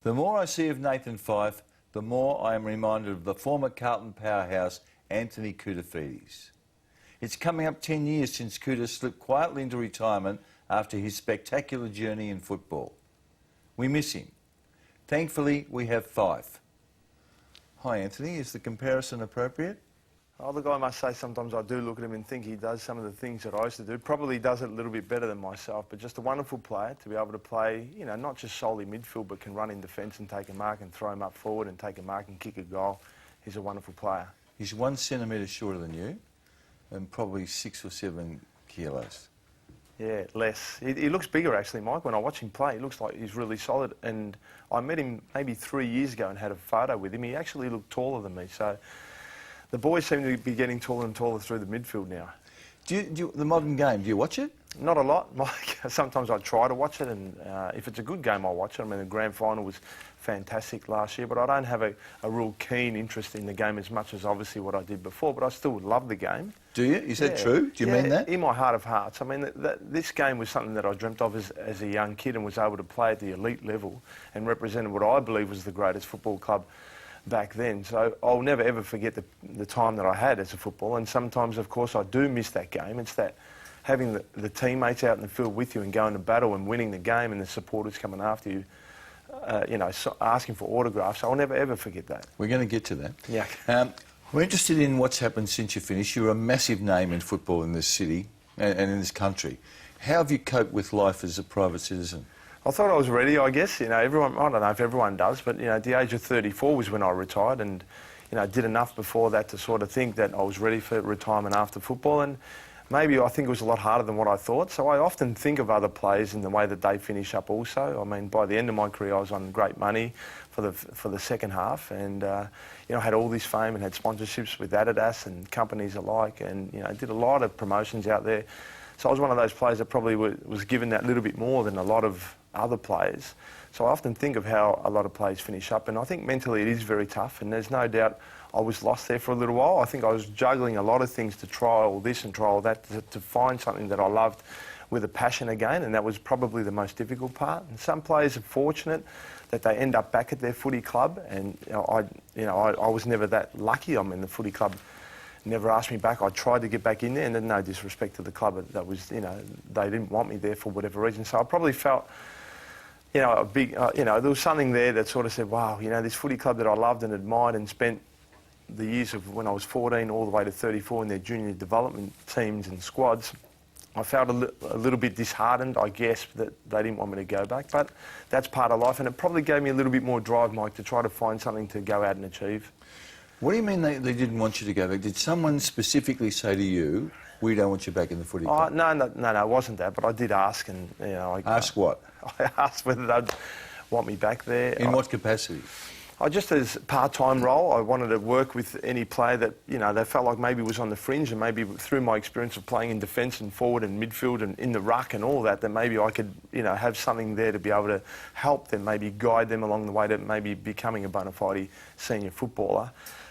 The more I see of Nathan Fyfe, the more I am reminded of the former Carlton powerhouse, Anthony Koutoufides. It's coming up 10 years since Kouta slipped quietly into retirement after his spectacular journey in football. We miss him. Thankfully, we have Fyfe. Hi, Anthony. Is the comparison appropriate? Oh, look, I must say sometimes I do look at him and think he does some of the things that I used to do. Probably does it a little bit better than myself, but just a wonderful player to be able to play, you know, not just solely midfield, but can run in defence and take a mark and throw him up forward and take a mark and kick a goal. He's a wonderful player. He's 1 centimetre shorter than you and probably 6 or 7 kilos. Yeah, less. He looks bigger, actually, Mike. When I watch him play, he looks like he's really solid. And I met him maybe 3 years ago and had a photo with him. He actually looked taller than me. So the boys seem to be getting taller and taller through the midfield now. The modern game, do you watch it? Not a lot, Mike. Sometimes I try to watch it, and if it's a good game, I'll watch it. I mean, the grand final was fantastic last year, but I don't have a real keen interest in the game as much as obviously what I did before, but I still would love the game. Do you? Is that true? Do you mean that? In my heart of hearts. I mean, this game was something that I dreamt of as a young kid and was able to play at the elite level and represented what I believe was the greatest football club back then. So I'll never ever forget the time that I had as a footballer, and sometimes, of course, I do miss that game. It's that having the teammates out in the field with you and going to battle and winning the game and the supporters coming after you, you know, asking for autographs. I'll never ever forget that. We're going to get to that. Yeah. We're interested in what's happened since you finished. You're a massive name in football in this city and in this country. How have you coped with life as a private citizen? I thought I was ready, I guess. You know, everyone, I don't know if everyone does, but, you know, at the age of 34 was when I retired, and, you know, did enough before that to sort of think that I was ready for retirement after football. And maybe I think it was a lot harder than what I thought. So I often think of other players in the way that they finish up also. I mean, by the end of my career, I was on great money for the second half, and, you know, I had all this fame and had sponsorships with Adidas and companies alike, and, you know, did a lot of promotions out there. So I was one of those players that probably was given that little bit more than a lot of other players. So I often think of how a lot of players finish up, and I think mentally it is very tough, and there's no doubt I was lost there for a little while. I think I was juggling a lot of things to try all this and try all that to find something that I loved with a passion again, and that was probably the most difficult part. And some players are fortunate that they end up back at their footy club, and I was never that lucky. I mean, the footy club never asked me back. I tried to get back in there, and no disrespect to the club, that was, you know, they didn't want me there for whatever reason. So I probably felt, you know, a big, you know, there was something there that sort of said, wow, you know, this footy club that I loved and admired and spent the years of when I was 14 all the way to 34 in their junior development teams and squads, I felt a little bit disheartened, I guess, that they didn't want me to go back. But that's part of life, and it probably gave me a little bit more drive, Mike, to try to find something to go out and achieve. What do you mean they didn't want you to go back? Did someone specifically say to you, we don't want you back in the footy club? No, it wasn't that, but I did ask, and, you know... Ask what? I asked whether they'd want me back there. In what capacity? Just as part-time role, I wanted to work with any player that, you know, they felt like maybe was on the fringe, and maybe through my experience of playing in defence and forward and midfield and in the ruck and all that maybe I could, you know, have something there to be able to help them, maybe guide them along the way to maybe becoming a bona fide senior footballer.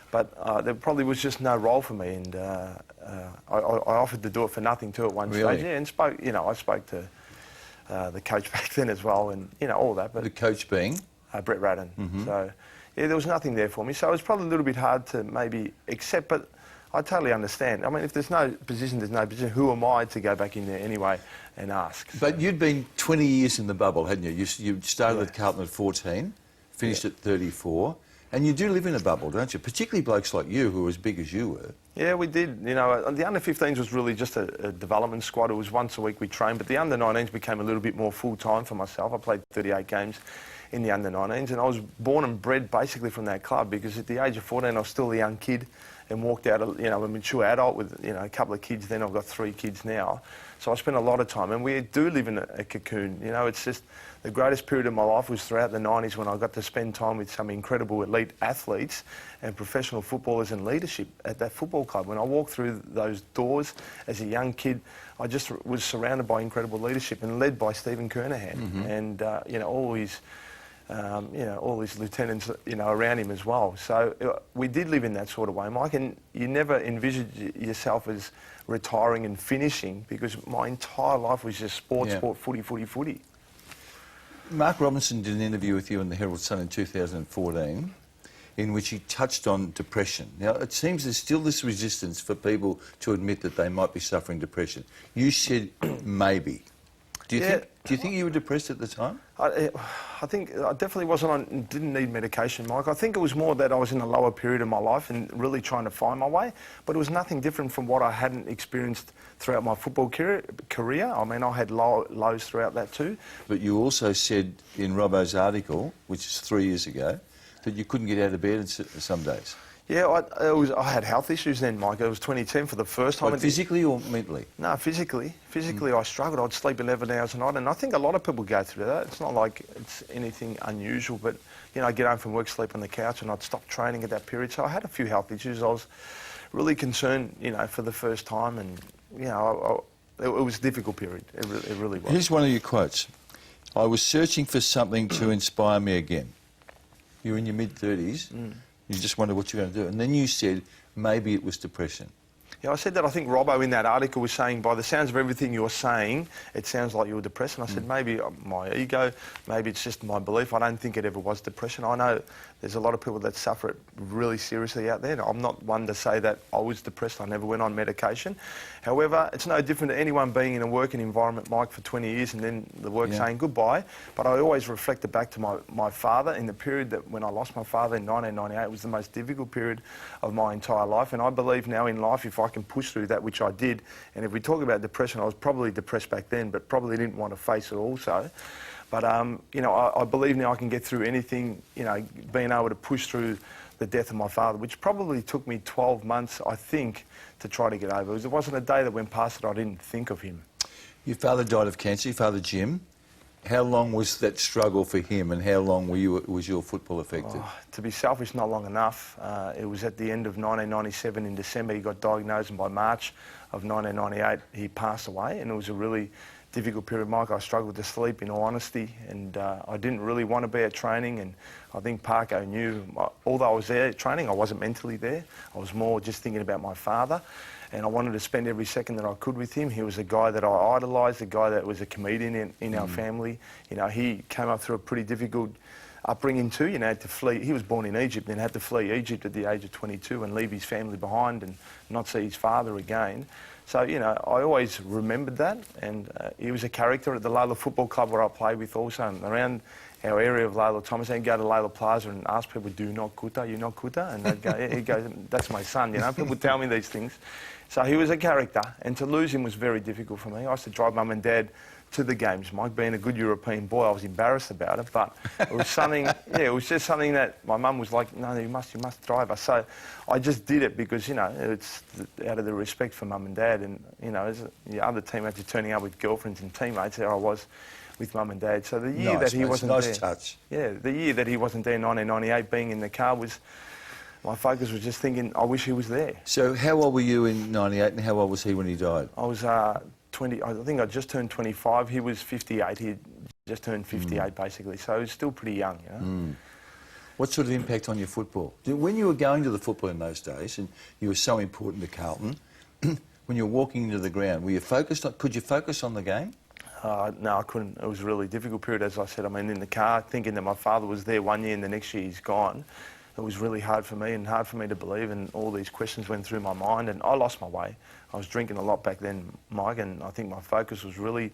But there probably was just no role for me, and I offered to do it for nothing too at one stage. Yeah, and I spoke to the coach back then as well, and, you know, all that. But the coach being? Brett Radden. Mm-hmm. So, yeah, there was nothing there for me. So it was probably a little bit hard to maybe accept, but I totally understand. I mean, if there's no position, there's no position. Who am I to go back in there anyway and ask? But you'd been 20 years in the bubble, hadn't you? You started with Carlton at 14, finished at 34. And you do live in a bubble, don't you? Particularly blokes like you, who were as big as you were. Yeah, we did. You know, the under-15s was really just a development squad. It was once a week we trained, but the under-19s became a little bit more full-time for myself. I played 38 games in the under-19s, and I was born and bred basically from that club, because at the age of 14 I was still a young kid and walked out, you know, a mature adult with, you know, a couple of kids. Then I've got 3 kids now. So I spent a lot of time, and we do live in a cocoon. You know, it's just the greatest period of my life was throughout the 90s, when I got to spend time with some incredible elite athletes and professional footballers and leadership at that football club. When I walked through those doors as a young kid, I just was surrounded by incredible leadership and led by Stephen Kernahan, and you know, all his lieutenants, you know, around him as well. So we did live in that sort of way, Mike, and you never envisaged yourself as retiring and finishing, because my entire life was just sport, footy. Mark Robinson did an interview with you in the Herald Sun in 2014 in which he touched on depression. Now, it seems there's still this resistance for people to admit that they might be suffering depression. You said maybe. Do you think you were depressed at the time? I think I definitely didn't need medication, Mike. I think it was more that I was in a lower period of my life and really trying to find my way. But it was nothing different from what I hadn't experienced throughout my football career. I mean, I had lows throughout that too. But you also said in Robbo's article, which is 3 years ago, that you couldn't get out of bed some days. Yeah, I had health issues then, Mike. It was 2010 for the first time. Like physically or mentally? No, physically. Physically, I struggled. I'd sleep 11 hours a night, and I think a lot of people go through that. It's not like it's anything unusual, but, you know, I'd get home from work, sleep on the couch, and I'd stop training at that period. So I had a few health issues. I was really concerned, you know, for the first time, and, you know, it was a difficult period. It really was. Here's one of your quotes. I was searching for something to inspire me again. You're in your mid-30s. You just wonder what you're going to do. And then you said maybe it was depression. Yeah, I said that. I think Robbo in that article was saying, by the sounds of everything you're saying, it sounds like you were depressed. And I said, maybe my ego, maybe it's just my belief. I don't think it ever was depression. I know there's a lot of people that suffer it really seriously out there. And I'm not one to say that I was depressed. I never went on medication. However, it's no different to anyone being in a working environment, Mike, for 20 years and then the work saying goodbye. But I always reflected back to my father in the period that when I lost my father in 1998. It was the most difficult period of my entire life. And I believe now in life, if I can push through that, which I did, and if we talk about depression, I was probably depressed back then, but probably didn't want to face it also. But, you know, I believe now I can get through anything, you know, being able to push through the death of my father, which probably took me 12 months, I think, to try to get over. It wasn't a day that went past that I didn't think of him. Your father died of cancer, your father Jim. How long was that struggle for him, and how long was your football affected? Oh, to be selfish, not long enough. It was at the end of 1997 in December. He got diagnosed, and by March of 1998 he passed away, and it was a really difficult period, Mike. I struggled to sleep, in all honesty, and I didn't really want to be at training, and I think Parko knew, although I was there at training, I wasn't mentally there. I was more just thinking about my father, and I wanted to spend every second that I could with him. He was a guy that I idolised, a guy that was a comedian in our family. You know, he came up through a pretty difficult upbringing too. You know, had to flee. He was born in Egypt and had to flee Egypt at the age of 22 and leave his family behind and not see his father again. So, you know, I always remembered that, and he was a character at the Layla Football Club where I played with also, and around our area of Layla Thomas. I'd go to Layla Plaza and ask people, do you know Kuta? You know Kuta? And they'd go, yeah. He'd go, that's my son, you know. People tell me these things. So he was a character, and to lose him was very difficult for me. I used to drive Mum and Dad to the games, Mike. Being a good European boy, I was embarrassed about it, but it was something, yeah, it was just something that my mum was like, no, you must drive us. So I just did it because, you know, it's out of the respect for Mum and Dad, and, you know, as the other teammates are turning up with girlfriends and teammates, there I was with Mum and Dad. So the year that he wasn't there... Nice touch. Yeah, the year that he wasn't there, 1998, being in the car was... My focus was just thinking, I wish he was there. So how old were you in 98 and how old was he when he died? I was 20, I think I just turned 25. He was 58. He just turned 58, basically. So he was still pretty young, you know. What sort of impact on your football? When you were going to the football in those days, and you were so important to Carlton, when you were walking into the ground, were you focused on, could you focus on the game? No, I couldn't. It was a really difficult period, as I said. I mean, in the car, thinking that my father was there one year and the next year he's gone. It was really hard for me and hard for me to believe, and all these questions went through my mind, and I lost my way. I was drinking a lot back then, Mike, and I think my focus was really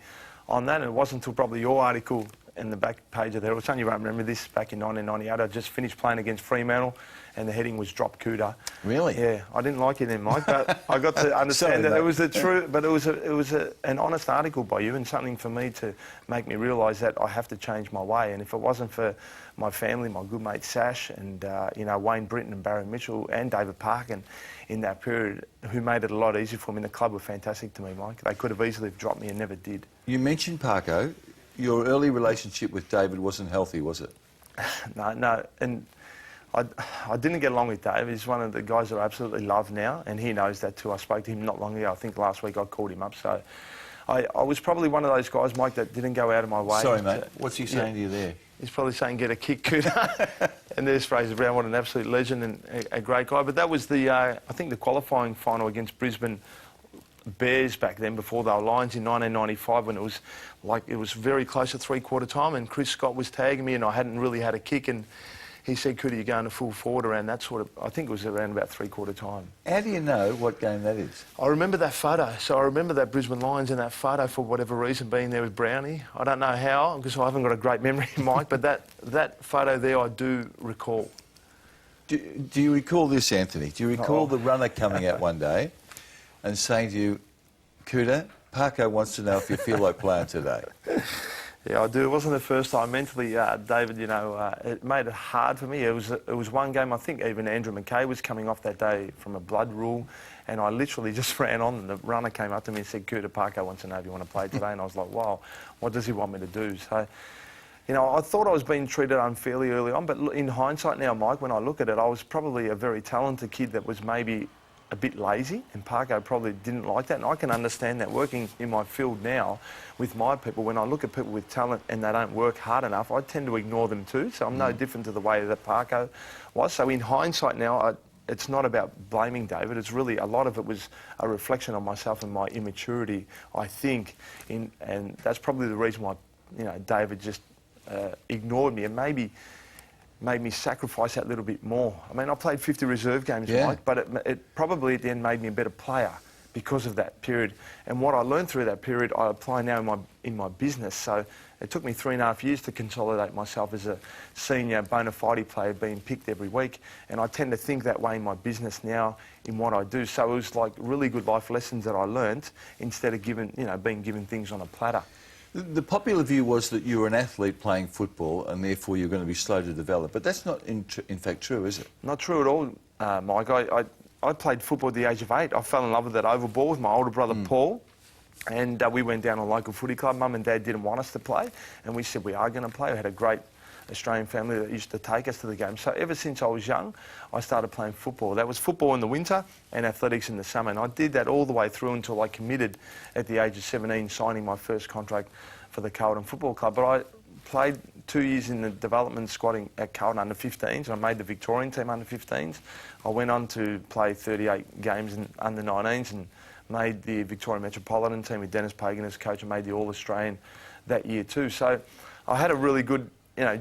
on that, and it wasn't until probably your article in the back page of the Herald Sun, you won't remember this, back in 1998, I just finished playing against Fremantle, and the heading was Drop Cooter. Really? Yeah, I didn't like it then, Mike, but I got to understand that it was the truth, but it was an honest article by you, and something for me to make me realise that I have to change my way, and if it wasn't for my family, my good mate Sash, and you know, Wayne Britton and Barry Mitchell and David Parkin in that period, who made it a lot easier for me. And the club were fantastic to me, Mike. They could have easily dropped me and never did. You mentioned Parko. Your early relationship with David wasn't healthy, was it? No, and I didn't get along with Dave. He's one of the guys that I absolutely love now, and he knows that too. I spoke to him not long ago. I think last week I called him up. So I was probably one of those guys, Mike, that didn't go out of my way. Sorry, mate. What's he saying to you there? He's probably saying, get a kick, Cooter. And there's Fraser Brown, what an absolute legend and a great guy. But that was the, I think, the qualifying final against Brisbane Bears back then, before they were Lions, in 1995, when it was very close to three-quarter time, and Chris Scott was tagging me, and I hadn't really had a kick, and he said, "Could you go into full forward around that sort of?" I think it was around about three-quarter time. How do you know what game that is? I remember that photo. So I remember that Brisbane Lions and that photo, for whatever reason, being there with Brownie. I don't know how, because I haven't got a great memory, Mike, but that photo there I do recall. Do you recall this, Anthony? Do you recall the runner coming out one day and saying to you, "Cooter, Parko wants to know if you feel like playing today"? Yeah, I do. It wasn't the first time. Mentally, David, it made it hard for me. It was one game, I think even Andrew McKay was coming off that day from a blood rule, and I literally just ran on, and the runner came up to me and said, "Cooter, Parko wants to know if you want to play today." And I was like, wow, what does he want me to do? So, I thought I was being treated unfairly early on, but in hindsight now, Mike, when I look at it, I was probably a very talented kid that was maybe a bit lazy, and Parko probably didn't like that, and I can understand that. Working in my field now with my people, when I look at people with talent and they don't work hard enough, I tend to ignore them too, so I'm no different to the way that Parko was. So in hindsight now, it's not about blaming David, it's really, a lot of it was a reflection on myself and my immaturity, I think, and that's probably the reason why, David just ignored me, and maybe made me sacrifice that little bit more. I mean, I played 50 reserve games, Mike, but it probably at the end made me a better player because of that period. And what I learned through that period, I apply now in my business. So it took me 3.5 years to consolidate myself as a senior bona fide player, being picked every week. And I tend to think that way in my business now, in what I do. So it was like really good life lessons that I learned, instead of being given things on a platter. The popular view was that you were an athlete playing football and therefore you're going to be slow to develop. But that's not in fact true, is it? Not true at all, Mike. I played football at the age of 8. I fell in love with that oval ball with my older brother Paul. And we went down to a local footy club. Mum and Dad didn't want us to play. And we said, we are going to play. We had a great Australian family that used to take us to the game. So ever since I was young, I started playing football. That was football in the winter and athletics in the summer. And I did that all the way through until I committed at the age of 17, signing my first contract for the Carlton Football Club. But I played 2 years in the development squad at Carlton under 15s. I made the Victorian team under 15s. I went on to play 38 games in under 19s and made the Victorian Metropolitan team with Dennis Pagan as coach, and made the All-Australian that year too. So I had a really good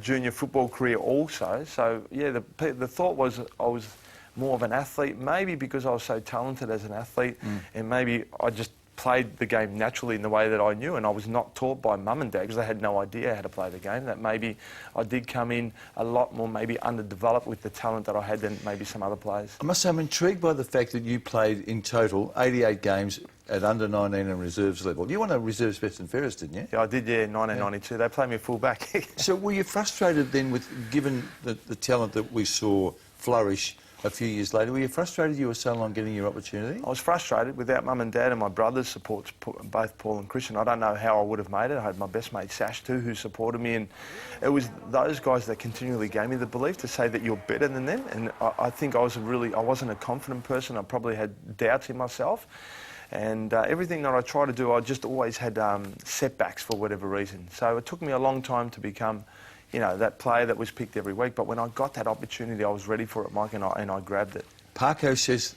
junior football career also. So yeah, the thought was I was more of an athlete, maybe because I was so talented as an athlete, and maybe I just played the game naturally in the way that I knew, and I was not taught by mum and dad because they had no idea how to play the game. That maybe I did come in a lot more maybe underdeveloped with the talent that I had than maybe some other players. I must say I'm intrigued by the fact that you played in total 88 games at under 19 and reserves level. You won a reserves best and fairest, didn't you? Yeah, I did, in 1992. They played me full back. So were you frustrated then given the talent that we saw flourish a few years later, were you frustrated you were so long getting your opportunity? I was frustrated. Without mum and dad and my brothers' support, both Paul and Christian, I don't know how I would have made it. I had my best mate Sash too, who supported me, and it was those guys that continually gave me the belief to say that you're better than them. And I think I wasn't a confident person. I probably had doubts in myself. And everything that I tried to do, I just always had setbacks for whatever reason. So it took me a long time to become that player that was picked every week. But when I got that opportunity, I was ready for it, Mike, and I grabbed it. Parko says,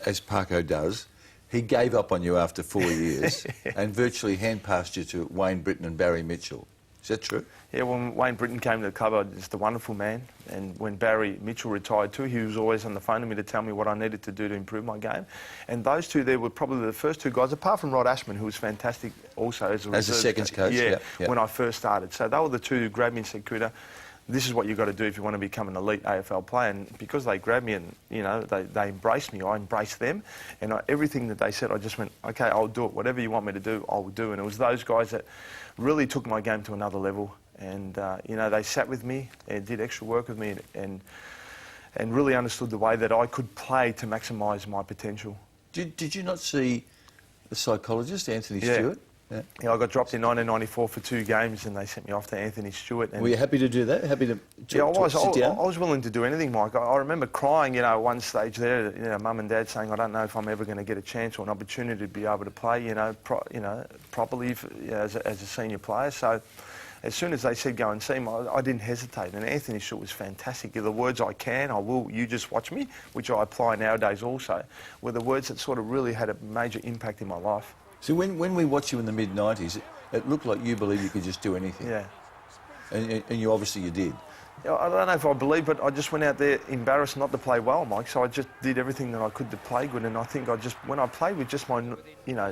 as Parko does, he gave up on you after 4 years and virtually hand-passed you to Wayne Britton and Barry Mitchell. Is that true? Yeah, when Wayne Britton came to the club, I was just a wonderful man. And when Barry Mitchell retired too, he was always on the phone to me to tell me what I needed to do to improve my game. And those two there were probably the first two guys, apart from Rod Ashman, who was fantastic also as a seconds coach. Yeah, when I first started. So they were the two who grabbed me and said, Cooter, this is what you've got to do if you want to become an elite AFL player. And because they grabbed me and, they embraced me, I embraced them. And everything that they said, I just went, OK, I'll do it. Whatever you want me to do, I will do. And it was those guys that really took my game to another level. And, they sat with me and did extra work with me and really understood the way that I could play to maximise my potential. Did you not see the psychologist, Anthony Stewart? Yeah, I got dropped in 1994 for 2 games and they sent me off to Anthony Stewart. And were you happy to do that? Happy to sit down? I was willing to do anything, Mike. I remember crying, at one stage there, Mum and Dad saying, I don't know if I'm ever going to get a chance or an opportunity to be able to play, properly as a senior player. So as soon as they said go and see him, I didn't hesitate. And Anthony Stewart was fantastic. The words "I can," "I will," "you just watch me," which I apply nowadays also, were the words that sort of really had a major impact in my life. So when we watched you in the mid-90s, it looked like you believed you could just do anything. Yeah. And you obviously you did. I don't know if I believe, but I just went out there embarrassed not to play well, Mike. So I just did everything that I could to play good, and I think when I played with just my,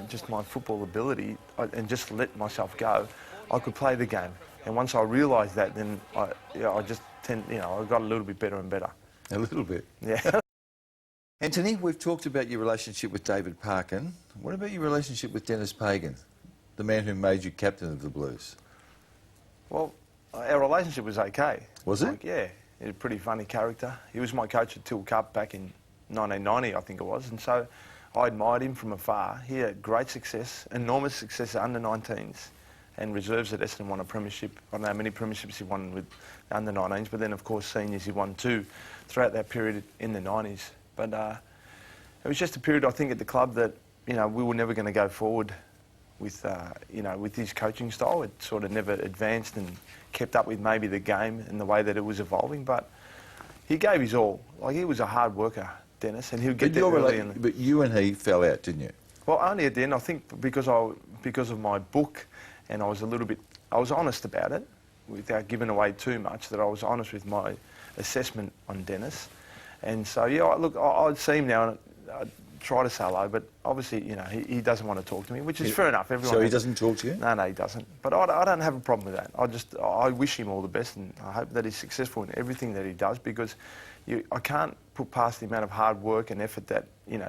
just my football ability, and just let myself go, I could play the game. And once I realised that, then I got a little bit better and better. A little bit. Yeah. Anthony, we've talked about your relationship with David Parkin. What about your relationship with Dennis Pagan, the man who made you captain of the Blues? Well, our relationship was okay. Was it? Like, yeah, he's a pretty funny character. He was my coach at Till Cup back in 1990, I think it was, and so I admired him from afar. He had great success, enormous success at under-19s and reserves at Essendon. Won a premiership. I don't know how many premierships he won with under-19s, but then, of course, seniors he won 2 throughout that period in the 90s. But it was just a period, I think, at the club that, we were never going to go forward with, with his coaching style. It sort of never advanced and kept up with maybe the game and the way that it was evolving. But he gave his all. Like, he was a hard worker, Dennis, and he would get there early. But you and he fell out, didn't you? Well, only at the end. I think because of my book, and I was honest about it, without giving away too much. That I was honest with my assessment on Dennis, and so yeah. Look, I'd see him now, and I'd try to say hello, but obviously, he doesn't want to talk to me, which is fair enough. Everyone. So he doesn't talk to you? No, he doesn't. But I don't have a problem with that. I wish him all the best, and I hope that he's successful in everything that he does, because I can't put past the amount of hard work and effort that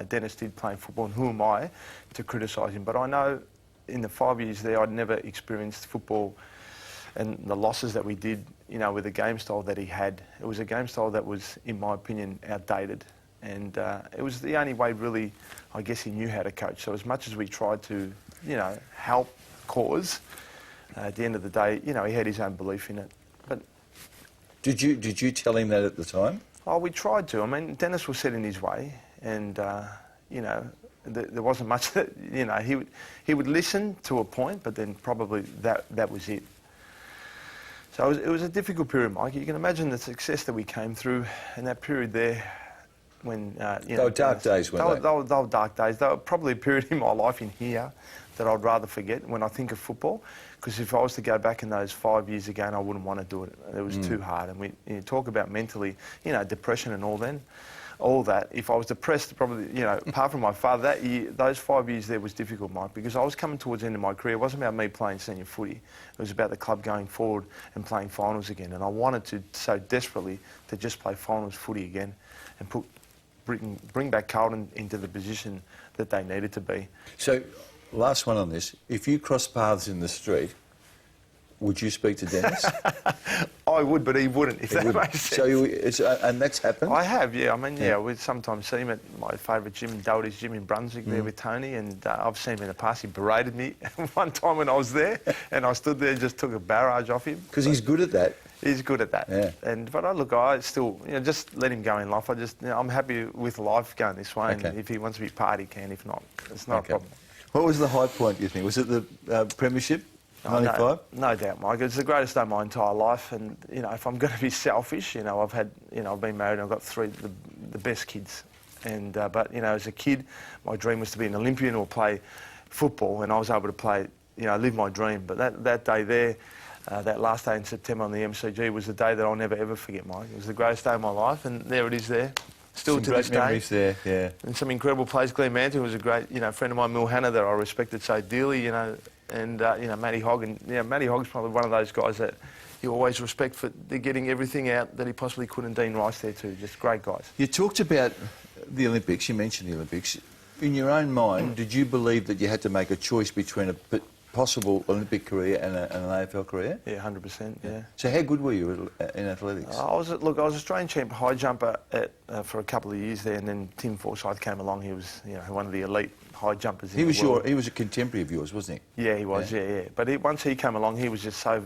Dennis did playing football, and who am I to criticise him? But I know in the 5 years there, I'd never experienced football and the losses that we did, with the game style that he had. It was a game style that was, in my opinion, outdated. And it was the only way, really, I guess he knew how to coach. So as much as we tried to, help cause, at the end of the day, he had his own belief in it. But Did you tell him that at the time? Oh, we tried to. I mean, Dennis was set in his way, and there wasn't much that he would listen to a point, but then probably that was it. So it was a difficult period, Mike. You can imagine the success that we came through in that period there. When they were dark days, weren't they? They were dark days. They were probably a period in my life in here that I'd rather forget when I think of football. Because if I was to go back in those 5 years again, I wouldn't want to do it. It was too hard. And we talk about mentally, depression and all that. If I was depressed, probably, apart from my father, those 5 years there was difficult, Mike, because I was coming towards the end of my career. It wasn't about me playing senior footy. It was about the club going forward and playing finals again. And I wanted to so desperately to just play finals footy again and bring back Carlton into the position that they needed to be. So, last one on this. If you cross paths in the street, would you speak to Dennis? I would, but he wouldn't, if that makes sense. So and that's happened? I have, yeah. I mean, yeah, we'd sometimes see him at my favourite gym, Doherty's Gym in Brunswick, there with Tony, and I've seen him in the past. He berated me one time when I was there, and I stood there and just took a barrage off him. Because he's good at that. He's good at that. Yeah. But I still, just let him go in life. I'm happy with life going this way, and if he wants to be part, he can. If not, it's not a problem. What was the high point, you think? Was it the premiership, 95? No doubt, Mike. It's the greatest day of my entire life, and, if I'm going to be selfish, I've been married and I've got 3 the best kids. And, but, as a kid, my dream was to be an Olympian or play football, and I was able to play, live my dream. But that day there, that last day in September on the MCG was the day that I'll never ever forget, Mike. It was the greatest day of my life, and there it is there. Still some to great this day. memories there, yeah. And some incredible plays. Glenn Manton was a great, friend of mine, Mill Hannah, that I respected so dearly, and, Matty Hogg. And, Matty Hogg's probably one of those guys that you always respect for getting everything out that he possibly could, and Dean Rice there too. Just great guys. You talked about the Olympics. You mentioned the Olympics. In your own mind, did you believe that you had to make a choice between a possible Olympic career and an AFL career? Yeah, 100%, yeah. So how good were you in athletics? I was Australian champ high jumper for a couple of years there, and then Tim Forsyth came along. He was, one of the elite high jumpers in the world. He was a contemporary of yours, wasn't he? Yeah, he was, yeah. But once he came along, he was just so,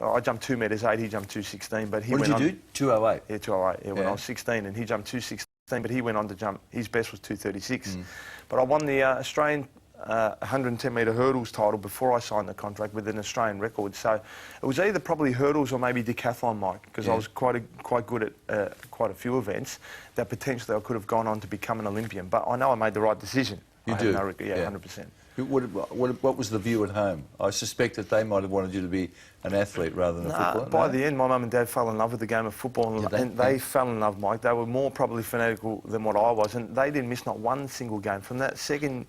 I jumped 2 metres 8, he jumped 2.16, but he what went did you do? 2.08? Yeah, 2.08, yeah, when I was 16, and he jumped 2.16, but he went on to jump, his best was 2.36. But I won the Australian 110-metre hurdles title before I signed the contract with an Australian record. So it was either probably hurdles or maybe decathlon, Mike, because I was quite good at quite a few events that potentially I could have gone on to become an Olympian. But I know I made the right decision. You I do? Have no regret, yeah, 100%. What was the view at home? I suspect that they might have wanted you to be an athlete rather than a footballer. By the end, my mum and dad fell in love with the game of football, and they fell in love, Mike. They were more probably fanatical than what I was, and they didn't miss not one single game. From that second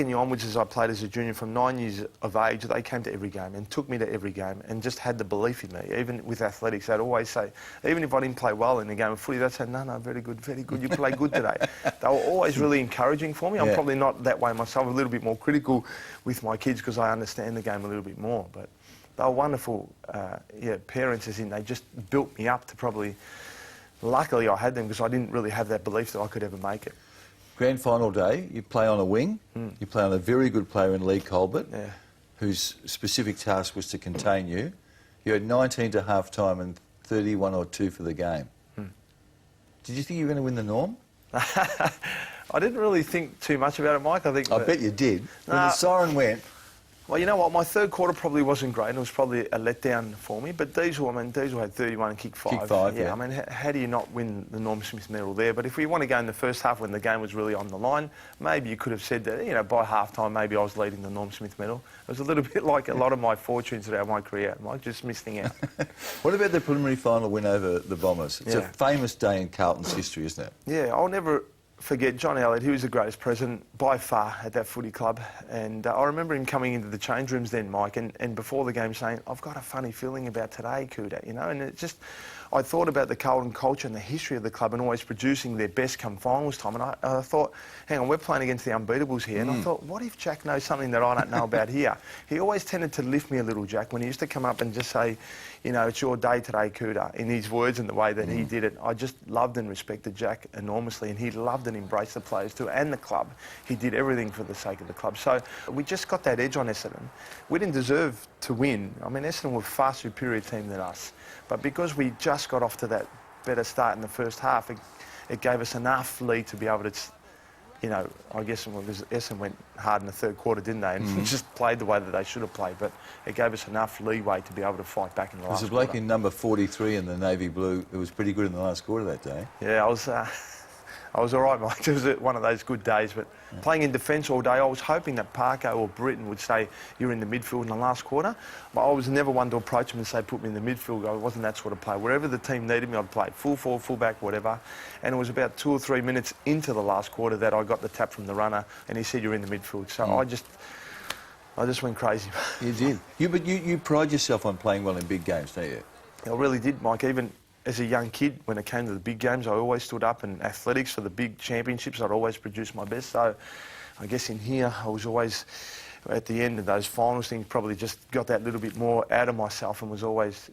year onwards, as I played as a junior, from 9 years of age, they came to every game and took me to every game and just had the belief in me. Even with athletics, they'd always say, even if I didn't play well in the game of footy, they'd say, no, very good, you play good today. They were always really encouraging for me. I'm probably not that way myself, a little bit more critical with my kids because I understand the game a little bit more. But they were wonderful parents, as in they just built me up to probably... Luckily, I had them because I didn't really have that belief that I could ever make it. Grand final day, you play on a wing. You play on a very good player in Lee Colbert, whose specific task was to contain you. You had 19 to half-time and 31 or 2 for the game. Did you think you were going to win the norm? I didn't really think too much about it, Mike. I bet you did. When the siren went... Well, you know what? My third quarter probably wasn't great. It was probably a letdown for me. But Diesel had 31 and kicked 5. Kick 5, I mean, how do you not win the Norm Smith medal there? But if we want to go in the first half when the game was really on the line, maybe you could have said that, by half-time, maybe I was leading the Norm Smith medal. It was a little bit like a lot of my fortunes throughout my career, Mike, just missing out. What about the preliminary final win over the Bombers? It's a famous day in Carlton's history, isn't it? Yeah, I'll never forget John Elliott. He was the greatest president by far at that footy club, and I remember him coming into the change rooms then, Mike, and before the game saying, I've got a funny feeling about today, Kouta, and it just... I thought about the Carlton culture and the history of the club and always producing their best come finals time, and I thought, hang on, we're playing against the unbeatables here, and I thought, what if Jack knows something that I don't know about here? He always tended to lift me a little, Jack, when he used to come up and just say, it's your day today, Kouta, in his words and the way that he did it. I just loved and respected Jack enormously, and he loved and embraced the players too, and the club. He did everything for the sake of the club. So we just got that edge on Essendon. We didn't deserve to win. I mean, Essendon were a far superior team than us. But because we just got off to that better start in the first half, it gave us enough lead to be able to, I guess because Essendon went hard in the third quarter, didn't they? And just played the way that they should have played. But it gave us enough leeway to be able to fight back in the last quarter. There's a bloke in number 43 in the navy blue who was pretty good in the last quarter that day. Yeah, I was all right, Mike. It was one of those good days. But playing in defence all day, I was hoping that Parko or Britton would say, you're in the midfield in the last quarter. But I was never one to approach him and say, put me in the midfield. I wasn't that sort of player. Wherever the team needed me, I'd play full forward, full back, whatever. And it was about 2 or 3 minutes into the last quarter that I got the tap from the runner, and he said, you're in the midfield. So I just went crazy. You did. But you pride yourself on playing well in big games, don't you? I really did, Mike. Even as a young kid, when it came to the big games, I always stood up, and athletics for the big championships, I'd always produce my best. So I guess in here, I was always, at the end of those finals things, probably just got that little bit more out of myself and was always,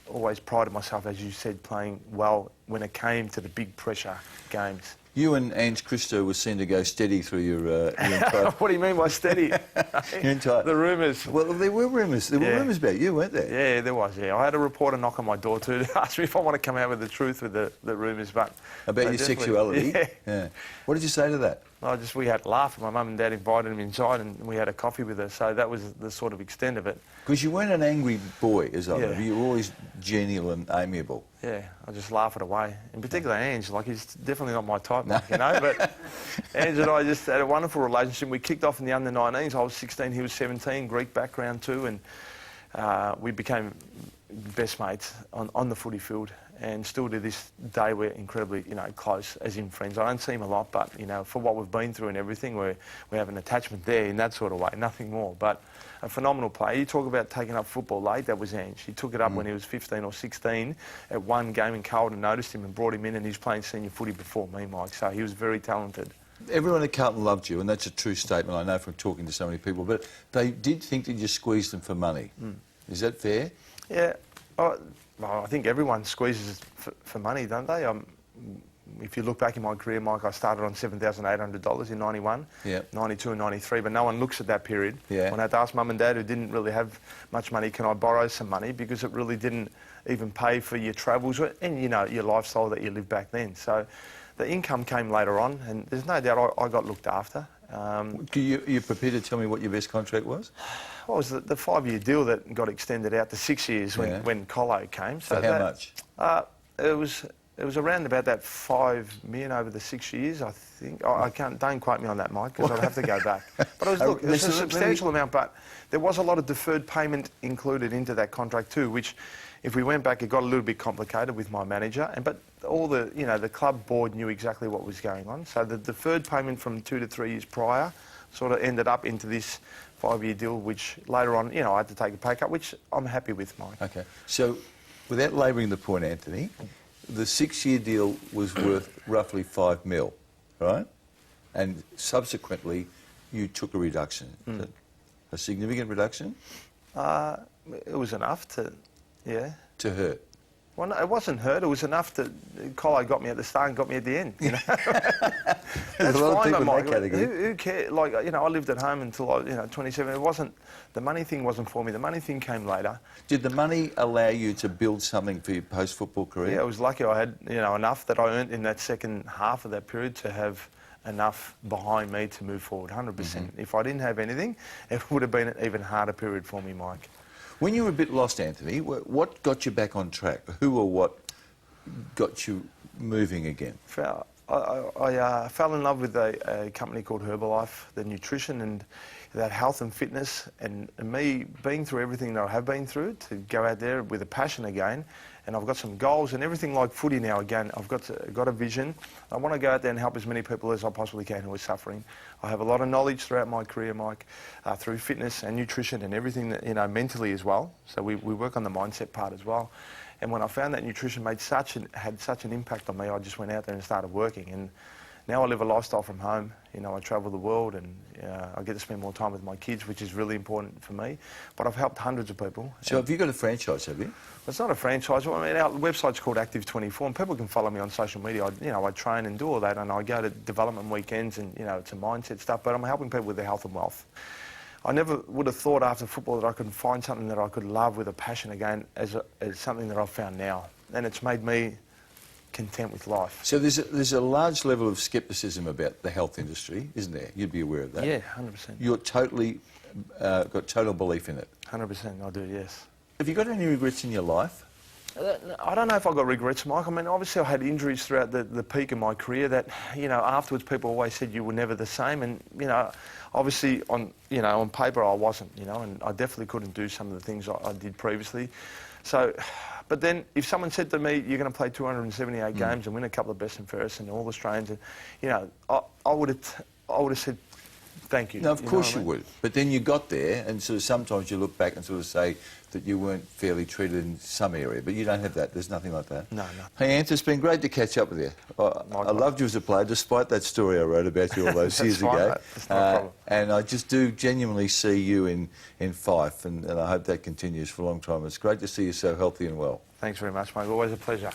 always prided myself, as you said, playing well when it came to the big pressure games. You and Ange Christo were seen to go steady through your entire... What do you mean by steady? The rumours. Well, there were rumours. There were rumours about you, weren't there? Yeah, there was, I had a reporter knock on my door too to ask me if I want to come out with the truth with the rumours, but... About your sexuality? Yeah. What did you say to that? We had a laugh. My mum and dad invited him inside and we had a coffee with her, so that was the sort of extent of it. Because you weren't an angry boy, as I remember. You were always genial and amiable. Yeah, I just laugh it away. In particular, Ange, he's definitely not my type, but Ange and I just had a wonderful relationship. We kicked off in the under-19s. I was 16, he was 17, Greek background too, and we became best mates on the footy field, and still to this day we're incredibly, close, as in friends. I don't see him a lot, but, for what we've been through and everything, we have an attachment there in that sort of way, nothing more. But a phenomenal player. You talk about taking up football late, that was Ange. He took it up when he was 15 or 16 at one game in Carlton, noticed him and brought him in, and he's playing senior footy before me, Mike, so he was very talented. Everyone at Carlton loved you, and that's a true statement, I know from talking to so many people, but they did think that you squeezed them for money. Is that fair? Yeah. Well, I think everyone squeezes for money, don't they? If you look back in my career, Mike, I started on $7,800 in 91, 92 and 93, but no one looks at that period. When I had to ask Mum and Dad, who didn't really have much money, can I borrow some money? Because it really didn't even pay for your travels and, your lifestyle that you lived back then. So the income came later on, and there's no doubt I got looked after. You're prepared to tell me what your best contract was? What was the 5-year deal that got extended out to 6 years when Colo came? So how much? It was around about that $5 million over the 6 years, I think. I can't. Don't quote me on that, Mike, because I'd have to go back. But it was a substantial amount. But there was a lot of deferred payment included into that contract too, which, if we went back, it got a little bit complicated with my manager. But all the club board knew exactly what was going on. So the deferred payment from 2 to 3 years prior sort of ended up into this 5-year deal, which later on, I had to take a pay cut, which I'm happy with, Mike. Okay. So, without labouring the point, Anthony, the 6-year deal was worth roughly $5 million, right? And subsequently, you took a reduction. A significant reduction? It was enough to, yeah. To hurt? Well, no, it wasn't hurt. It was enough to... Colo got me at the start and got me at the end, There's a lot of people in that category. Who cares? Like, I lived at home until I was, 27. It wasn't... The money thing wasn't for me. The money thing came later. Did the money allow you to build something for your post-football career? Yeah, I was lucky I had, enough that I earned in that second half of that period to have enough behind me to move forward, 100%. If I didn't have anything, it would have been an even harder period for me, Mike. When you were a bit lost, Anthony, what got you back on track? Who or what got you moving again? I fell in love with a company called Herbalife, the nutrition and that health and fitness, and me being through everything that I have been through, to go out there with a passion again. And I've got some goals and everything like footy now again. I've got a vision. I want to go out there and help as many people as I possibly can who are suffering. I have a lot of knowledge throughout my career, Mike, through fitness and nutrition and everything that, mentally as well. So we work on the mindset part as well. And when I found that nutrition had such an impact on me, I just went out there and started working. And now I live a lifestyle from home. I travel the world and I get to spend more time with my kids, which is really important for me. But I've helped hundreds of people. So have you got a franchise, have you? It's not a franchise. Well, our website's called Active24, and people can follow me on social media. I train and do all that, and I go to development weekends, and it's a mindset stuff. But I'm helping people with their health and wealth. I never would have thought after football that I could find something that I could love with a passion again as something that I've found now, and it's made me content with life. So there's a large level of scepticism about the health industry, isn't there? You'd be aware of that. Yeah, 100%. You're totally got total belief in it. 100%, I do. Yes. Have you got any regrets in your life? I don't know if I got regrets, Mike. I mean, obviously I had injuries throughout the peak of my career that, afterwards people always said you were never the same. And, obviously on paper I wasn't, and I definitely couldn't do some of the things I did previously. So, but then if someone said to me, you're going to play 278 games and win a couple of best and fairest and all Australians, I would have said, thank you. No, of course you would. But then you got there, and sort of sometimes you look back and sort of say that you weren't fairly treated in some area, but you don't have that. There's nothing like that. No. Hey, Ant, it's been great to catch up with you. I loved you as a player, despite that story I wrote about you all those years ago. That's not a problem. And I just do genuinely see you in Fife, and I hope that continues for a long time. It's great to see you so healthy and well. Thanks very much, mate. Always a pleasure.